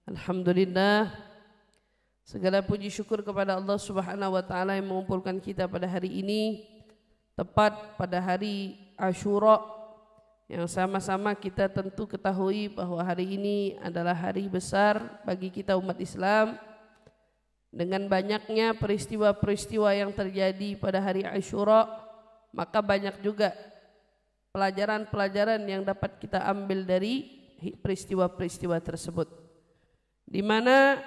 Alhamdulillah, segala puji syukur kepada Allah Subhanahu wa taala yang mengumpulkan kita pada hari ini, tepat pada hari Asyura, yang sama-sama kita tentu ketahui bahwa hari ini adalah hari besar bagi kita umat Islam. Dengan banyaknya peristiwa-peristiwa yang terjadi pada hari Asyura, maka banyak juga pelajaran-pelajaran yang dapat kita ambil dari peristiwa-peristiwa tersebut, di mana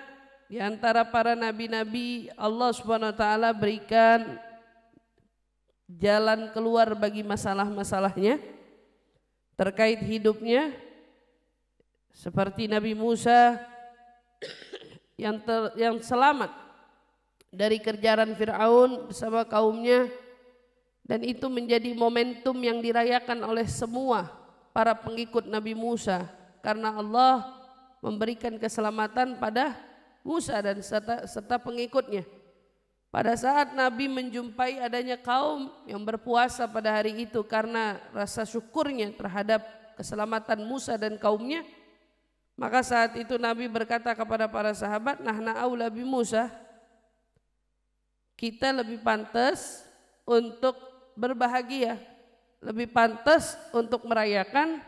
di antara para nabi-nabi Allah Subhanahu wa taala berikan jalan keluar bagi masalah-masalahnya terkait hidupnya, seperti Nabi Musa yang selamat dari kejaran Fir'aun bersama kaumnya, dan itu menjadi momentum yang dirayakan oleh semua para pengikut Nabi Musa karena Allah memberikan keselamatan pada Musa dan serta pengikutnya. Pada saat Nabi menjumpai adanya kaum yang berpuasa pada hari itu karena rasa syukurnya terhadap keselamatan Musa dan kaumnya, maka saat itu Nabi berkata kepada para sahabat, nahna aula bi Musa, kita lebih pantas untuk berbahagia, lebih pantas untuk merayakan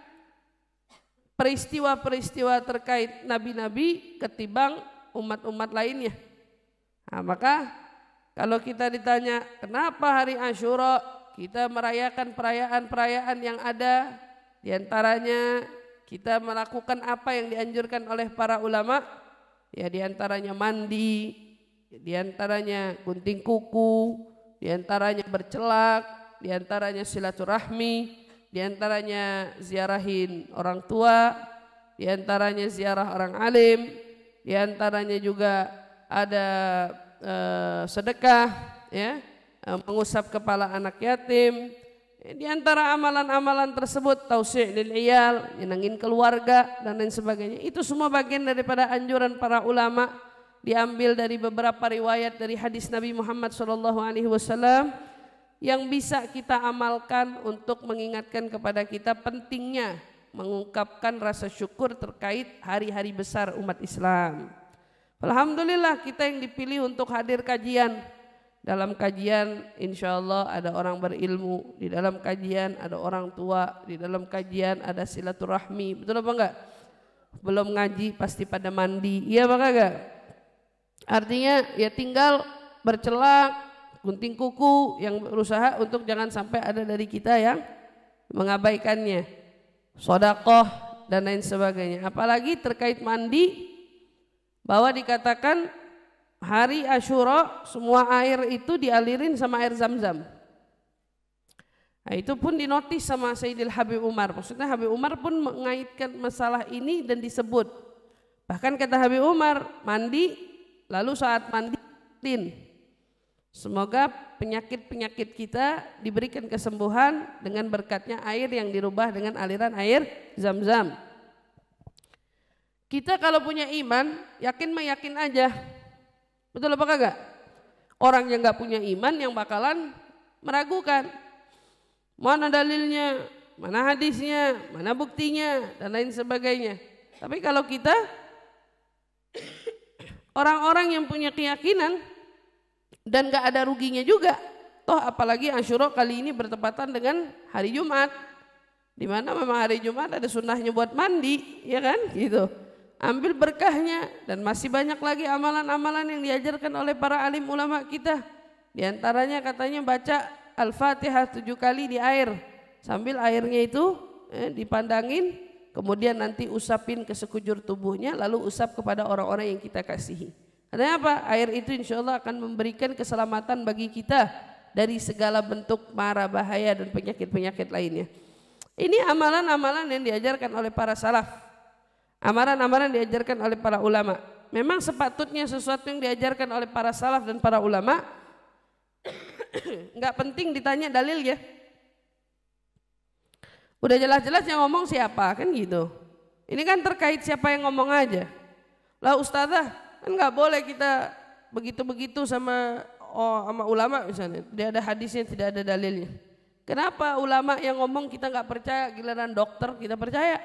peristiwa-peristiwa terkait nabi-nabi ketimbang umat-umat lainnya. Nah, maka kalau kita ditanya kenapa hari Asyura kita merayakan perayaan-perayaan yang ada, diantaranya kita melakukan apa yang dianjurkan oleh para ulama, ya diantaranya mandi, diantaranya gunting kuku, diantaranya bercelak, diantaranya silaturahmi, diantaranya ziarahin orang tua, diantaranya ziarah orang alim, diantaranya juga ada sedekah, ya, mengusap kepala anak yatim. Di antara amalan-amalan tersebut tausi' lil iyal, nyenengin keluarga dan lain sebagainya. Itu semua bagian daripada anjuran para ulama, diambil dari beberapa riwayat dari hadis Nabi Muhammad SAW yang bisa kita amalkan untuk mengingatkan kepada kita pentingnya mengungkapkan rasa syukur terkait hari-hari besar umat Islam. Alhamdulillah kita yang dipilih untuk hadir kajian. Dalam kajian insya Allah ada orang berilmu, di dalam kajian ada orang tua, di dalam kajian ada silaturahmi. Betul apa enggak? Belum ngaji pasti pada mandi, iya apa enggak? Artinya ya tinggal bercelak, gunting kuku, yang berusaha untuk jangan sampai ada dari kita yang mengabaikannya, sedekah dan lain sebagainya. Apalagi terkait mandi, bahwa dikatakan hari Asyura semua air itu dialirin sama air Zam-Zam. Nah, itu pun dinotis sama Sayyidil Habib Umar. Maksudnya Habib Umar pun mengaitkan masalah ini dan disebut. Bahkan kata Habib Umar, mandi lalu saat mandi semoga penyakit-penyakit kita diberikan kesembuhan dengan berkatnya air yang dirubah dengan aliran air Zam-Zam. Kita kalau punya iman, yakin mah yakin aja. Betul apa kagak? Orang yang gak punya iman yang bakalan meragukan. Mana dalilnya, mana hadisnya, mana buktinya, dan lain sebagainya. Tapi kalau kita orang-orang yang punya keyakinan dan gak ada ruginya juga. Toh apalagi Asyura kali ini bertepatan dengan hari Jumat, di mana memang hari Jumat ada sunnahnya buat mandi, ya kan? Gitu. Ambil berkahnya, dan masih banyak lagi amalan-amalan yang diajarkan oleh para alim ulama kita. Di antaranya katanya baca Al-Fatihah 7 kali di air, sambil airnya itu dipandangin, kemudian nanti usapin ke sekujur tubuhnya, lalu usap kepada orang-orang yang kita kasihi. Karena apa? Air itu insya Allah akan memberikan keselamatan bagi kita dari segala bentuk mara bahaya dan penyakit-penyakit lainnya. Ini amalan-amalan yang diajarkan oleh para salaf, amalan-amalan diajarkan oleh para ulama. Memang sepatutnya sesuatu yang diajarkan oleh para salaf dan para ulama nggak penting ditanya dalilnya. Udah jelas-jelas yang ngomong siapa, kan gitu. Ini kan terkait siapa yang ngomong aja. Lah ustazah, kan nggak boleh kita begitu-begitu sama ulama misalnya. Dia ada hadisnya, tidak ada dalilnya. Kenapa ulama yang ngomong kita nggak percaya, giliran dokter kita percaya?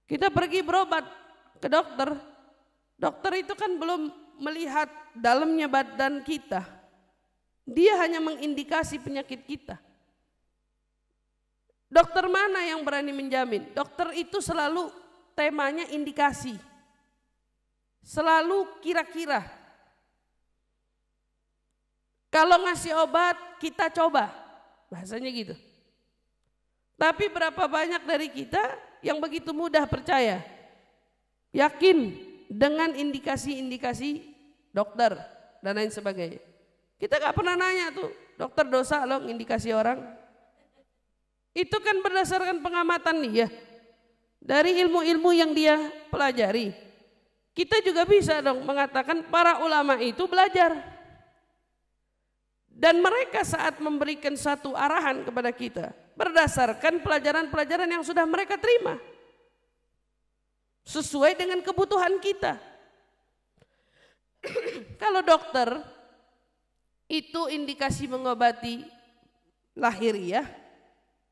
Kita pergi berobat ke dokter. Dokter itu kan belum melihat dalamnya badan kita. Dia hanya mengindikasi penyakit kita. Dokter mana yang berani menjamin? Dokter itu selalu temanya indikasi. Selalu kira-kira. Kalau ngasih obat kita coba. Bahasanya gitu. Tapi berapa banyak dari kita yang begitu mudah percaya, yakin dengan indikasi-indikasi dokter dan lain sebagainya. Kita gak pernah nanya tuh, dokter dosa loh indikasi orang. Itu kan berdasarkan pengamatan dia, dari ilmu-ilmu yang dia pelajari. Kita juga bisa dong mengatakan para ulama itu belajar. Dan mereka saat memberikan satu arahan kepada kita, berdasarkan pelajaran-pelajaran yang sudah mereka terima. Sesuai dengan kebutuhan kita. Kalau dokter, itu indikasi mengobati lahiriah.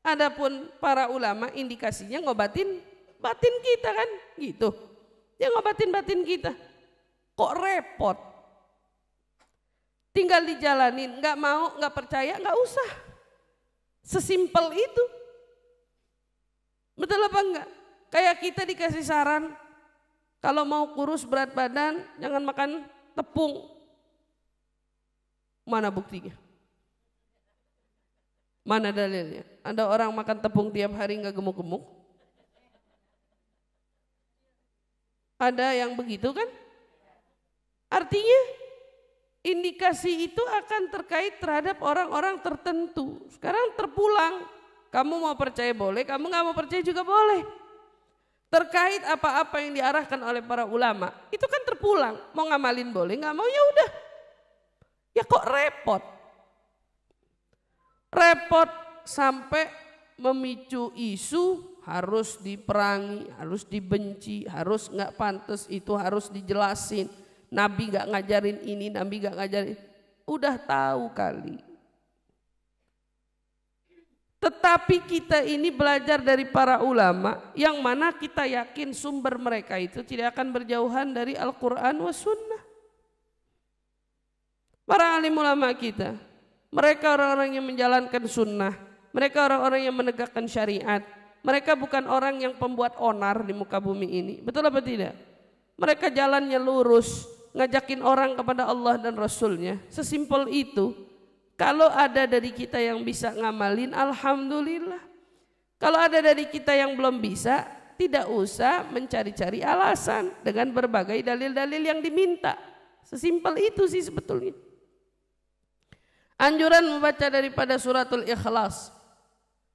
Adapun para ulama indikasinya ngobatin batin kita kan, gitu. Dia ngobatin batin kita. Kok repot? Tinggal dijalanin, nggak mau, nggak percaya, nggak usah. Sesimpel itu. Betul apa enggak? Kayak kita dikasih saran, kalau mau kurus berat badan, jangan makan tepung. Mana buktinya? Mana dalilnya? Ada orang makan tepung tiap hari nggak gemuk-gemuk? Ada yang begitu kan? Artinya indikasi itu akan terkait terhadap orang-orang tertentu. Sekarang terpulang, kamu mau percaya boleh, kamu nggak mau percaya juga boleh. Terkait apa-apa yang diarahkan oleh para ulama, itu kan terpulang. Mau ngamalin boleh, nggak mau ya udah. Ya kok repot? Repot sampai memicu isu harus diperangi, harus dibenci, harus nggak pantas, itu harus dijelasin. Nabi gak ngajarin ini, Nabi gak ngajarin. Udah tahu kali. Tetapi kita ini belajar dari para ulama, yang mana kita yakin sumber mereka itu tidak akan berjauhan dari Al-Quran wa Sunnah. Para alim ulama kita, mereka orang-orang yang menjalankan sunnah, mereka orang-orang yang menegakkan syariat. Mereka bukan orang yang pembuat onar di muka bumi ini. Betul apa tidak? Mereka jalannya lurus, ngajakin orang kepada Allah dan Rasulnya. Sesimpel itu. Kalau ada dari kita yang bisa ngamalin, alhamdulillah. Kalau ada dari kita yang belum bisa, tidak usah mencari-cari alasan dengan berbagai dalil-dalil yang diminta. Sesimpel itu sih sebetulnya. Anjuran membaca daripada suratul Ikhlas.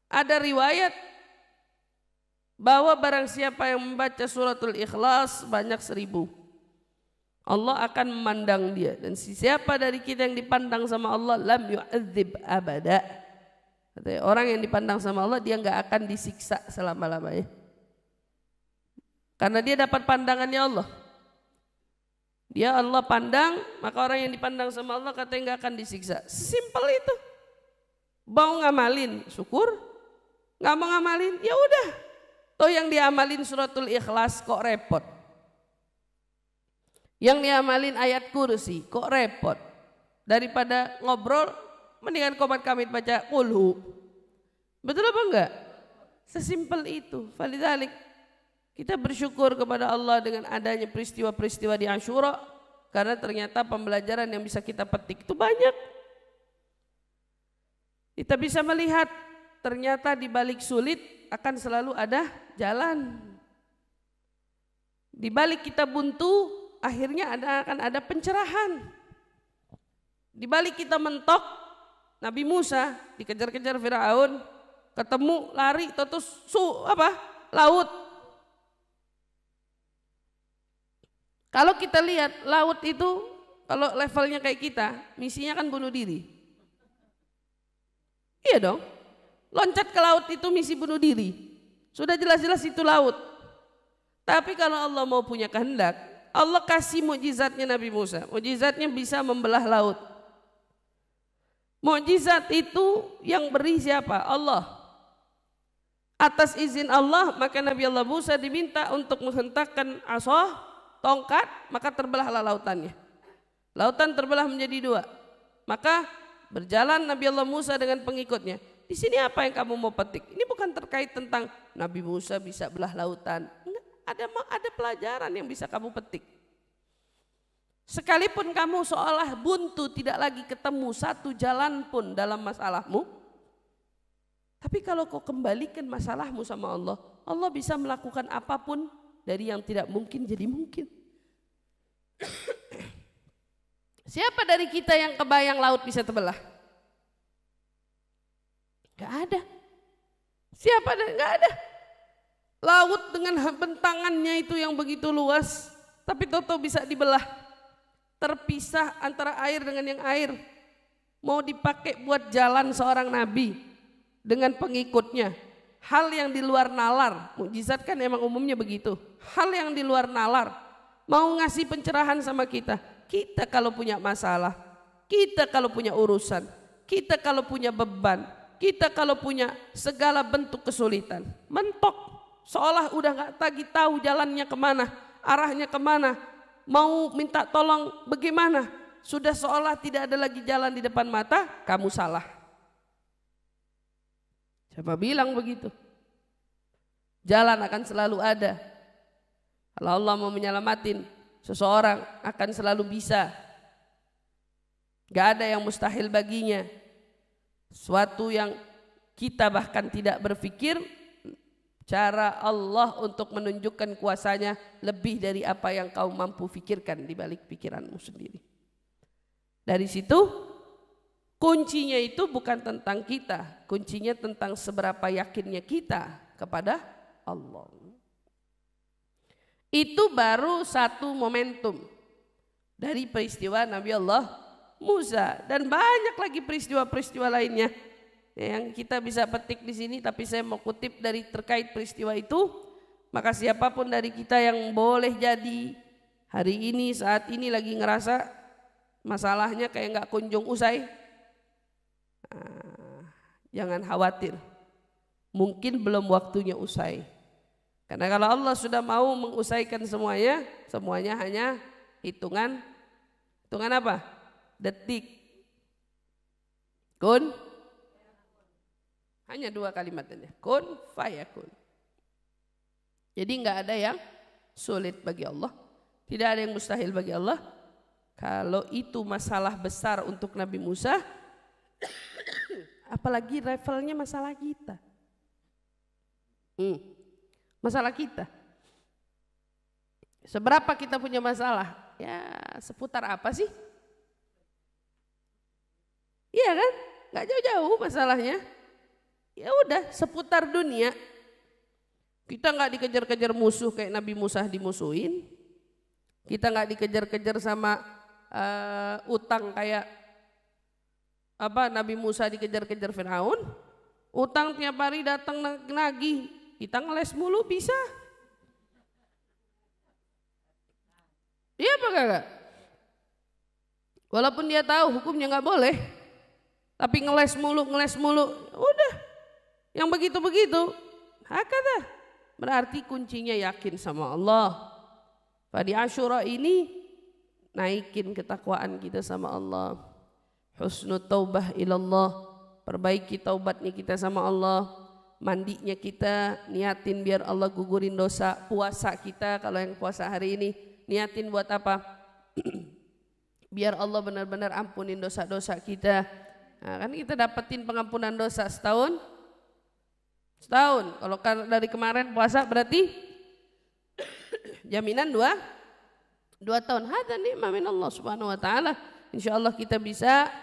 Ada riwayat bahwa barang siapa yang membaca suratul Ikhlas banyak 1000, Allah akan memandang dia. Dan siapa dari kita yang dipandang sama Allah, lam yu'adzib abada. Orang yang dipandang sama Allah, dia nggak akan disiksa selama-lamanya. Karena dia dapat pandangannya Allah. Dia Allah pandang, maka orang yang dipandang sama Allah katanya nggak akan disiksa. Simpel itu. Mau ngamalin, syukur. Nggak mau ngamalin, ya udah. Toh yang diamalin suratul Ikhlas kok repot. Yang diamalin ayat kursi kok repot. Daripada ngobrol, mendingan Qomat Kamit baca Qulhu. Betul apa enggak? Sesimpel itu. Falidzalik kita bersyukur kepada Allah dengan adanya peristiwa-peristiwa di Asyura, karena ternyata pembelajaran yang bisa kita petik itu banyak. Kita bisa melihat ternyata di balik sulit akan selalu ada jalan. Di balik kita buntu, akhirnya akan ada pencerahan. Di balik kita mentok, Nabi Musa dikejar-kejar Firaun, ketemu lari terus laut. Kalau kita lihat laut itu, kalau levelnya kayak kita, misinya kan bunuh diri. Iya dong. Loncat ke laut itu misi bunuh diri. Sudah jelas-jelas itu laut. Tapi kalau Allah mau punya kehendak, Allah kasih mukjizatnya Nabi Musa. Mukjizatnya bisa membelah laut. Mukjizat itu yang beri siapa? Allah. Atas izin Allah maka Nabi Allah Musa diminta untuk menghentakkan asah, tongkat, maka terbelahlah lautannya. Lautan terbelah menjadi dua. Maka berjalan Nabi Allah Musa dengan pengikutnya. Di sini apa yang kamu mau petik? Ini bukan terkait tentang Nabi Musa bisa belah lautan. Ada pelajaran yang bisa kamu petik. Sekalipun kamu seolah buntu tidak lagi ketemu satu jalan pun dalam masalahmu, tapi kalau kau kembalikan masalahmu sama Allah, Allah bisa melakukan apapun dari yang tidak mungkin jadi mungkin. Siapa dari kita yang kebayang laut bisa terbelah? Gak ada. Siapa? Gak ada. Laut dengan bentangannya itu yang begitu luas, tapi tahu-tahu bisa dibelah. Terpisah antara air dengan yang air. Mau dipakai buat jalan seorang nabi dengan pengikutnya. Hal yang di luar nalar, mukjizat kan emang umumnya begitu. Hal yang di luar nalar, mau ngasih pencerahan sama kita. Kita kalau punya masalah, kita kalau punya urusan, kita kalau punya beban, kita kalau punya segala bentuk kesulitan, mentok, seolah udah gak lagi tahu jalannya kemana, arahnya kemana, mau minta tolong bagaimana, sudah seolah tidak ada lagi jalan di depan mata, kamu salah. Siapa bilang begitu? Jalan akan selalu ada. Kalau Allah mau menyelamatin seseorang akan selalu bisa. Gak ada yang mustahil baginya. Suatu yang kita bahkan tidak berpikir, cara Allah untuk menunjukkan kuasanya lebih dari apa yang kau mampu pikirkan di balik pikiranmu sendiri. Dari situ kuncinya itu bukan tentang kita, kuncinya tentang seberapa yakinnya kita kepada Allah. Itu baru satu momentum dari peristiwa Nabi Allah Musa, dan banyak lagi peristiwa-peristiwa lainnya yang kita bisa petik di sini, tapi saya mau kutip dari terkait peristiwa itu. Maka siapapun dari kita yang boleh jadi hari ini saat ini lagi ngerasa masalahnya kayak nggak kunjung usai, jangan khawatir, mungkin belum waktunya usai. Karena kalau Allah sudah mau mengusaikan semuanya, semuanya hanya hitungan apa? Detik. Kun, hanya dua kalimat aja. Kun fayakun. Jadi nggak ada yang sulit bagi Allah, tidak ada yang mustahil bagi Allah. Kalau itu masalah besar untuk Nabi Musa, apalagi levelnya masalah kita. Masalah kita. Seberapa kita punya masalah? Ya seputar apa sih? Iya kan? Gak jauh-jauh masalahnya. Ya udah seputar dunia. Kita gak dikejar-kejar musuh kayak Nabi Musa dimusuhin. Kita gak dikejar-kejar sama utang kayak Nabi Musa dikejar-kejar Firaun. Utang tiap hari datang nagih. Kita ngeles mulu bisa. Iya apa kagak? Walaupun dia tahu hukumnya nggak boleh, tapi ngeles mulu, udah. Yang begitu-begitu, hakada. Berarti kuncinya yakin sama Allah. Pada Asyura ini naikin ketakwaan kita sama Allah. Husnul taubah ilallah, perbaiki taubatnya kita sama Allah. Mandinya kita niatin biar Allah gugurin dosa. Puasa kita kalau yang puasa hari ini niatin buat apa? Biar Allah benar-benar ampunin dosa-dosa kita. Nah, kan kita dapetin pengampunan dosa setahun. Kalau dari kemarin puasa berarti jaminan 2 tahun. Hadza ni'mah min Allah Subhanahu wa taala. Insyaallah kita bisa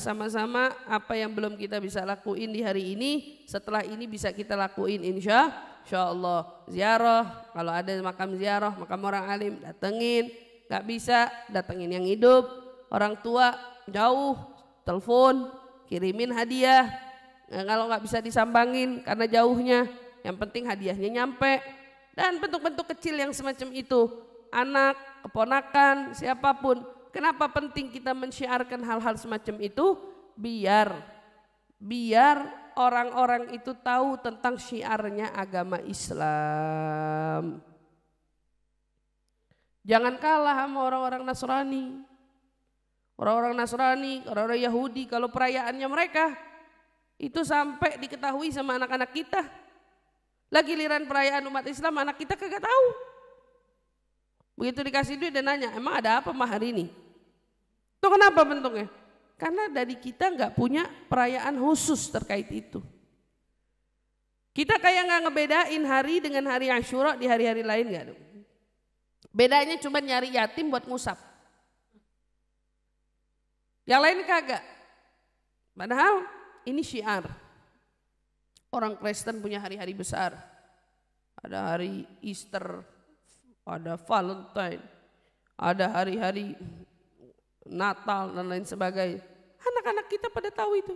sama-sama apa yang belum kita bisa lakuin di hari ini, setelah ini bisa kita lakuin insyaallah. Ziarah, kalau ada makam ziarah, makam orang alim datengin, nggak bisa datengin yang hidup. Orang tua jauh, telepon, kirimin hadiah. Nah, kalau nggak bisa disambangin karena jauhnya, yang penting hadiahnya nyampe. Dan bentuk-bentuk kecil yang semacam itu, anak, keponakan, siapapun. Kenapa penting kita mensyiarkan hal-hal semacam itu? Biar orang-orang itu tahu tentang syiarnya agama Islam. Jangan kalah sama orang-orang Nasrani. Orang-orang Nasrani, orang-orang Yahudi, kalau perayaannya mereka itu sampai diketahui sama anak-anak kita. Lagi giliran perayaan umat Islam, anak kita kagak tahu. Begitu dikasih duit dan nanya, emang ada apa mah hari ini? Itu kenapa bentuknya? Karena dari kita nggak punya perayaan khusus terkait itu. Kita kayak nggak ngebedain hari dengan hari Asyura di hari-hari lain nggak dong? Bedanya cuma nyari yatim buat ngusap. Yang lain kagak. Padahal ini syiar. Orang Kristen punya hari-hari besar. Ada hari Easter, ada Valentine, ada hari-hari Natal dan lain sebagainya. Anak-anak kita pada tahu itu.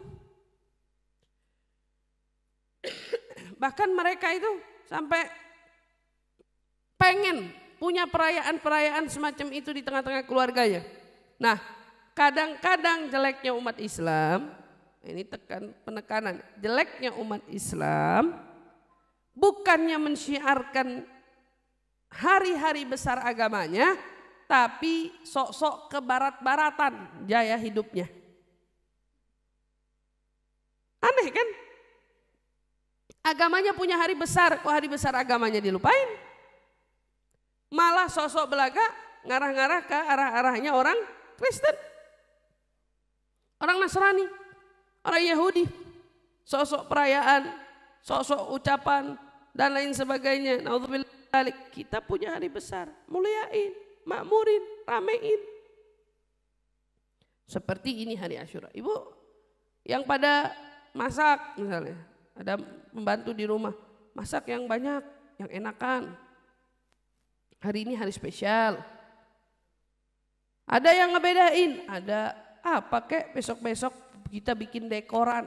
Bahkan mereka itu sampai pengen punya perayaan-perayaan semacam itu di tengah-tengah keluarganya. Nah, kadang-kadang jeleknya umat Islam, ini penekanan, jeleknya umat Islam bukannya mensyiarkan hari-hari besar agamanya, tapi sok-sok ke barat-baratan gaya hidupnya. Aneh kan? Agamanya punya hari besar, kok hari besar agamanya dilupain? Malah sosok belaga ngarah-ngarah ke arah-arahnya orang Kristen, orang Nasrani, orang Yahudi, sosok perayaan, sosok ucapan dan lain sebagainya. Naudzubillah, kita punya hari besar, muliain, makmurin, ramein. Seperti ini hari Asyura. Ibu yang pada masak misalnya, ada pembantu di rumah, masak yang banyak, yang enakan. Hari ini hari spesial. Ada yang ngebedain, ada apa kek besok-besok kita bikin dekoran.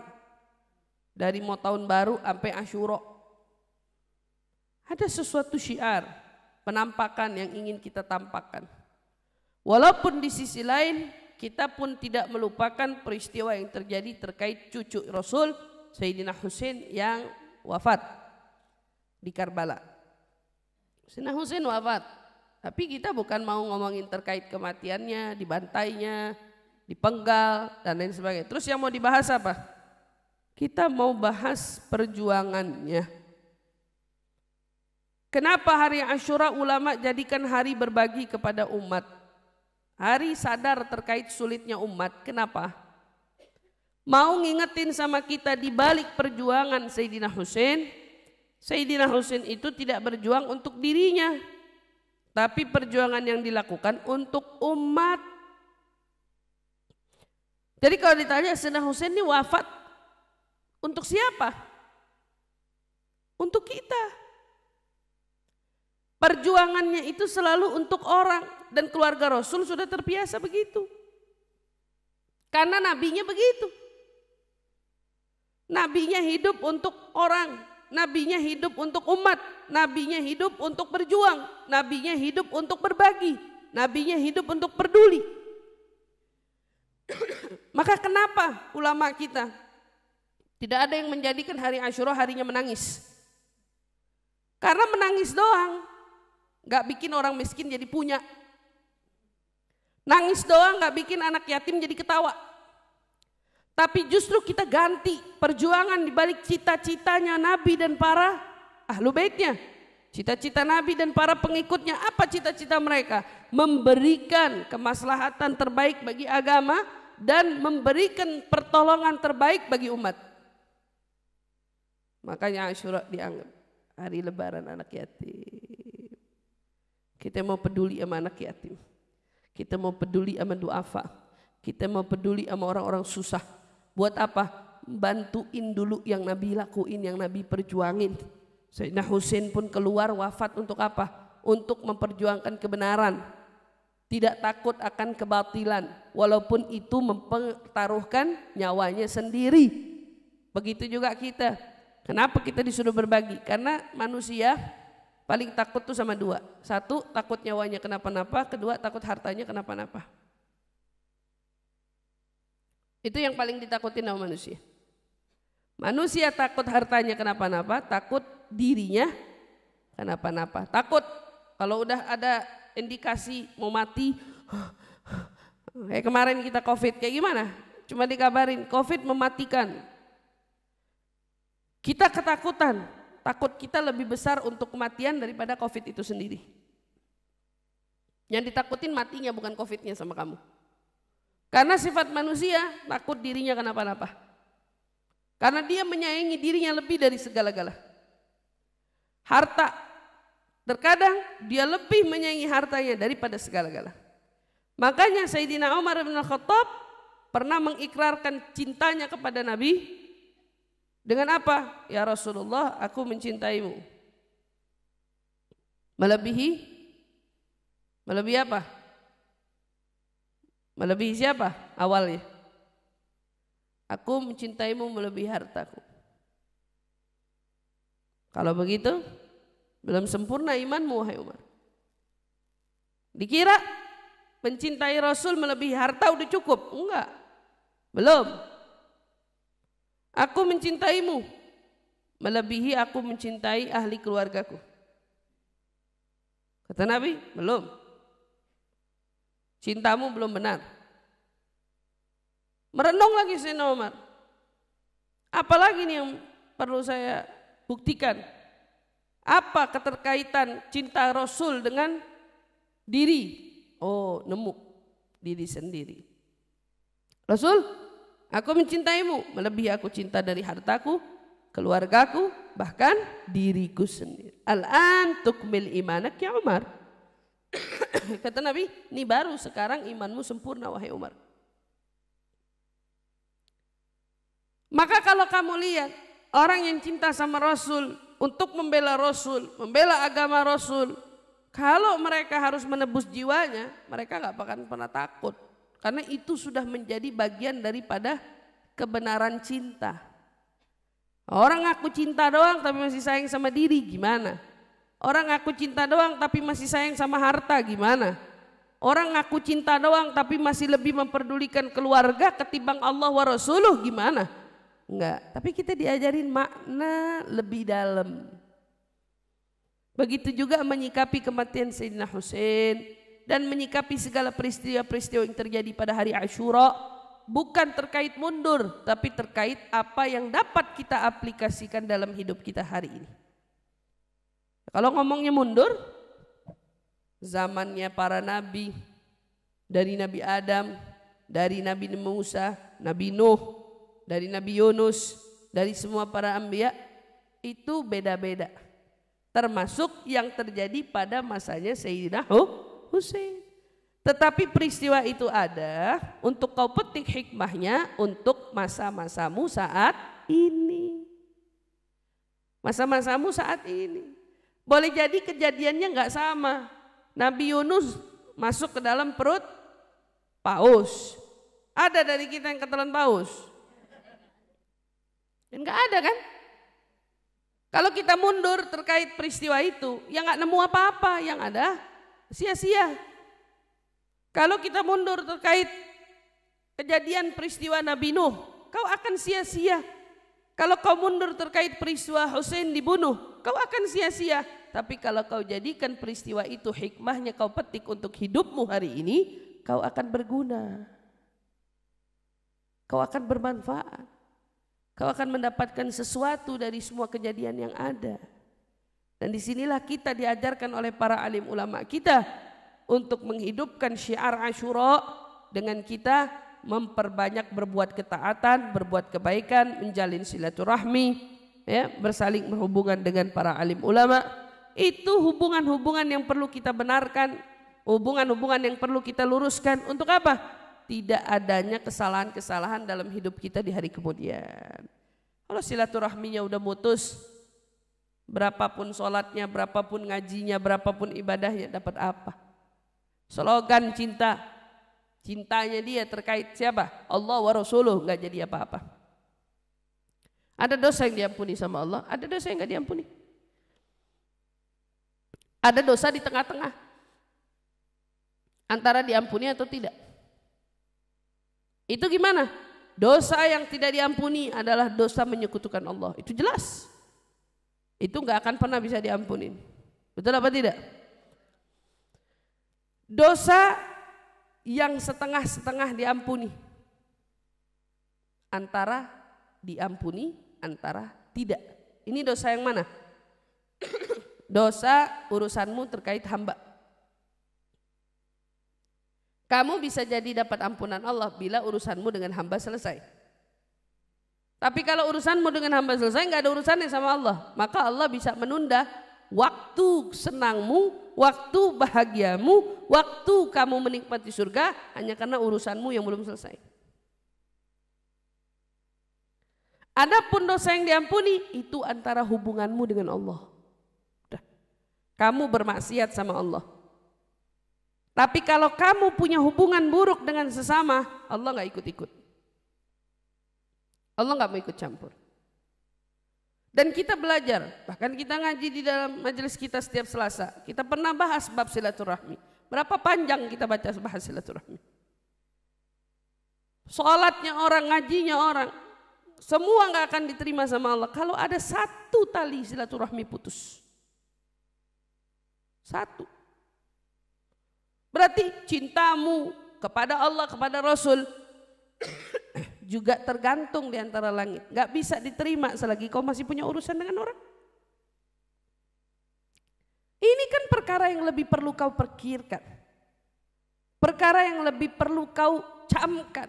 Dari mau tahun baru sampai Asyura. Ada sesuatu syiar, penampakan yang ingin kita tampakkan. Walaupun di sisi lain kita pun tidak melupakan peristiwa yang terjadi terkait cucu Rasul Sayyidina Husain yang wafat di Karbala. Sayyidina Husain wafat, tapi kita bukan mau ngomongin terkait kematiannya, dibantainya, dipenggal dan lain sebagainya. Terus yang mau dibahas apa? Kita mau bahas perjuangannya. Kenapa hari Asyura ulama jadikan hari berbagi kepada umat? Hari sadar terkait sulitnya umat. Kenapa? Mau ngingetin sama kita di balik perjuangan Sayyidina Husain. Sayyidina Husain itu tidak berjuang untuk dirinya, tapi perjuangan yang dilakukan untuk umat. Jadi kalau ditanya Sayyidina Husain ini wafat untuk siapa? Untuk kita. Perjuangannya itu selalu untuk orang, dan keluarga Rasul sudah terbiasa begitu. Karena nabinya begitu. Nabinya hidup untuk orang. Nabinya hidup untuk umat, nabinya hidup untuk berjuang, nabinya hidup untuk berbagi, nabinya hidup untuk peduli. Maka kenapa ulama kita tidak ada yang menjadikan hari Asyura harinya menangis? Karena menangis doang gak bikin orang miskin jadi punya. Nangis doang gak bikin anak yatim jadi ketawa. Tapi justru kita ganti perjuangan di balik cita-citanya Nabi dan para ahlu baitnya. Cita-cita Nabi dan para pengikutnya, apa cita-cita mereka? Memberikan kemaslahatan terbaik bagi agama dan memberikan pertolongan terbaik bagi umat. Makanya Asyura dianggap hari lebaran anak yatim. Kita mau peduli sama anak yatim. Kita mau peduli sama duafa. Kita mau peduli sama orang-orang susah. Buat apa? Bantuin dulu yang Nabi lakuin, yang Nabi perjuangin. Sayyidina Husain pun keluar wafat untuk apa? Untuk memperjuangkan kebenaran. Tidak takut akan kebatilan. Walaupun itu mempertaruhkan nyawanya sendiri. Begitu juga kita. Kenapa kita disuruh berbagi? Karena manusia paling takut tuh sama dua. Satu, takut nyawanya kenapa-napa. Kedua, takut hartanya kenapa-napa. Itu yang paling ditakutin sama manusia. Manusia takut hartanya kenapa-napa, takut dirinya kenapa-napa. Takut kalau udah ada indikasi mau mati. Kayak kemarin kita COVID, kayak gimana? Cuma dikabarin COVID mematikan. Kita ketakutan, takut kita lebih besar untuk kematian daripada COVID itu sendiri. Yang ditakutin matinya bukan COVID-nya sama kamu. Karena sifat manusia takut dirinya kenapa-napa. Karena dia menyayangi dirinya lebih dari segala-gala. Harta, terkadang dia lebih menyayangi hartanya daripada segala-gala. Makanya Sayyidina Umar bin Khattab pernah mengikrarkan cintanya kepada Nabi dengan apa? Ya Rasulullah, aku mencintaimu. Melebihi apa? Melebihi siapa? Awalnya. Aku mencintaimu melebihi hartaku. Kalau begitu, belum sempurna imanmu, wahai Umar. Dikira mencintai Rasul melebihi harta udah cukup? Enggak, belum. Aku mencintaimu melebihi aku mencintai ahli keluargaku. Kata Nabi, belum. Cintamu belum benar. Merenung lagi Sayyidina Umar. Apalagi nih yang perlu saya buktikan? Apa keterkaitan cinta Rasul dengan diri? Oh, nemu diri sendiri. Rasul, aku mencintaimu melebihi aku cinta dari hartaku, keluargaku, bahkan diriku sendiri. Al-an tukmil imanak ya Umar. Kata Nabi, ini baru sekarang imanmu sempurna wahai Umar. Maka kalau kamu lihat orang yang cinta sama Rasul, untuk membela Rasul, membela agama Rasul, kalau mereka harus menebus jiwanya, mereka gak akan pernah takut. Karena itu sudah menjadi bagian daripada kebenaran cinta. Orang ngaku cinta doang tapi masih sayang sama diri, gimana? Orang ngaku cinta doang tapi masih sayang sama harta, gimana? Orang ngaku cinta doang tapi masih lebih memperdulikan keluarga ketimbang Allah wa Rasuluh, gimana? Enggak, tapi kita diajarin makna lebih dalam. Begitu juga menyikapi kematian Sayyidina Husain dan menyikapi segala peristiwa-peristiwa yang terjadi pada hari Asyura, bukan terkait mundur, tapi terkait apa yang dapat kita aplikasikan dalam hidup kita hari ini. Kalau ngomongnya mundur, zamannya para nabi, dari Nabi Adam, dari Nabi Musa, Nabi Nuh, dari Nabi Yunus, dari semua para anbiya, itu beda-beda. Termasuk yang terjadi pada masanya Sayyidina Husain. Tetapi peristiwa itu ada untuk kau petik hikmahnya untuk masa-masamu saat ini. Masa-masamu saat ini. Boleh jadi kejadiannya enggak sama. Nabi Yunus masuk ke dalam perut paus. Ada dari kita yang ketelan paus? Enggak ada kan? Kalau kita mundur terkait peristiwa itu, yang enggak nemu apa-apa, yang ada sia-sia. Kalau kita mundur terkait kejadian peristiwa Nabi Nuh, kau akan sia-sia. Kalau kau mundur terkait peristiwa Husain dibunuh, kau akan sia-sia. Tapi kalau kau jadikan peristiwa itu hikmahnya kau petik untuk hidupmu hari ini, kau akan berguna. Kau akan bermanfaat. Kau akan mendapatkan sesuatu dari semua kejadian yang ada. Dan disinilah kita diajarkan oleh para alim ulama kita untuk menghidupkan syiar Asyura dengan kita memperbanyak berbuat ketaatan, berbuat kebaikan, menjalin silaturahmi, ya, bersaling berhubungan dengan para alim ulama. Itu hubungan-hubungan yang perlu kita benarkan, hubungan-hubungan yang perlu kita luruskan. Untuk apa? Tidak adanya kesalahan-kesalahan dalam hidup kita di hari kemudian. Kalau silaturahminya udah mutus, berapapun sholatnya, berapapun ngajinya, berapapun ibadahnya, dapat apa? Slogan cinta, cintanya dia terkait siapa? Allah wa Rasuluh, nggak jadi apa-apa. Ada dosa yang diampuni sama Allah, ada dosa yang nggak diampuni. Ada dosa di tengah-tengah antara diampuni atau tidak. Itu gimana? dosa yang tidak diampuni adalah dosa menyekutukan Allah. Itu jelas. Itu nggak akan pernah bisa diampunin. Betul apa tidak? Dosa yang setengah-setengah diampuni. Antara diampuni, antara tidak. Ini dosa yang mana? Dosa urusanmu terkait hamba. Kamu bisa jadi dapat ampunan Allah bila urusanmu dengan hamba selesai. Tapi kalau urusanmu dengan hamba selesai, nggak ada urusannya sama Allah, maka Allah bisa menunda waktu senangmu, waktu bahagiamu, waktu kamu menikmati surga hanya karena urusanmu yang belum selesai. Adapun dosa yang diampuni itu antara hubunganmu dengan Allah. Udah. Kamu bermaksiat sama Allah. Tapi kalau kamu punya hubungan buruk dengan sesama, Allah nggak ikut-ikut. Allah nggak mau ikut campur. Dan kita belajar, bahkan kita ngaji di dalam majelis kita setiap Selasa. Kita pernah bahas bab silaturahmi. Berapa panjang kita baca bahas silaturahmi. Sholatnya orang, ngajinya orang, semua nggak akan diterima sama Allah kalau ada satu tali silaturahmi putus. Satu. Berarti cintamu kepada Allah, kepada Rasul juga tergantung di antara langit. Gak bisa diterima selagi kau masih punya urusan dengan orang. Ini kan perkara yang lebih perlu kau pikirkan. Perkara yang lebih perlu kau camkan.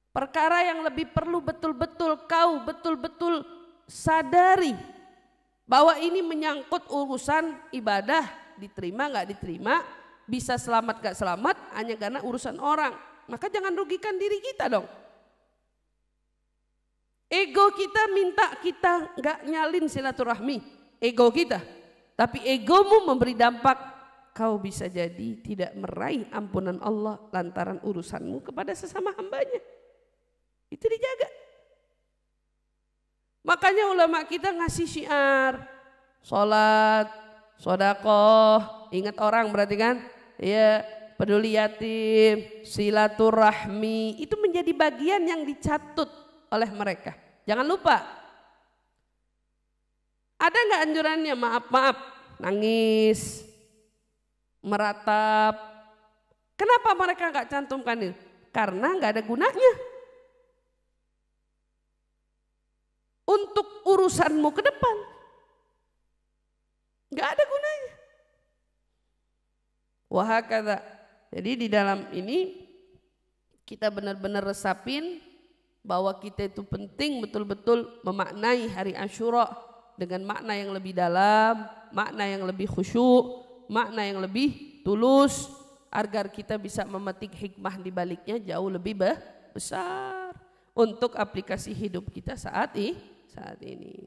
Perkara yang lebih perlu betul-betul kau betul-betul sadari. Bahwa ini menyangkut urusan ibadah, diterima gak diterima, bisa selamat gak selamat hanya karena urusan orang. Maka jangan rugikan diri kita dong. Ego kita minta kita gak nyalin silaturahmi. Ego kita. Tapi egomu memberi dampak. Kau bisa jadi tidak meraih ampunan Allah lantaran urusanmu kepada sesama hambanya. Itu dijaga. Makanya ulama kita ngasih syiar. Sholat, sedekah, ingat orang berarti kan? Ya, peduli yatim, silaturahmi, itu menjadi bagian yang dicatut oleh mereka. Jangan lupa. Ada nggak anjurannya? Maaf, nangis, meratap. Kenapa mereka nggak cantumkan itu? Karena nggak ada gunanya. Untuk urusanmu ke depan, nggak ada gunanya. Wahakadha. Jadi di dalam ini kita benar-benar resapin bahwa kita itu penting betul-betul memaknai hari Asyura dengan makna yang lebih dalam, makna yang lebih khusyuk, makna yang lebih tulus, agar kita bisa memetik hikmah di baliknya jauh lebih besar untuk aplikasi hidup kita saat ini.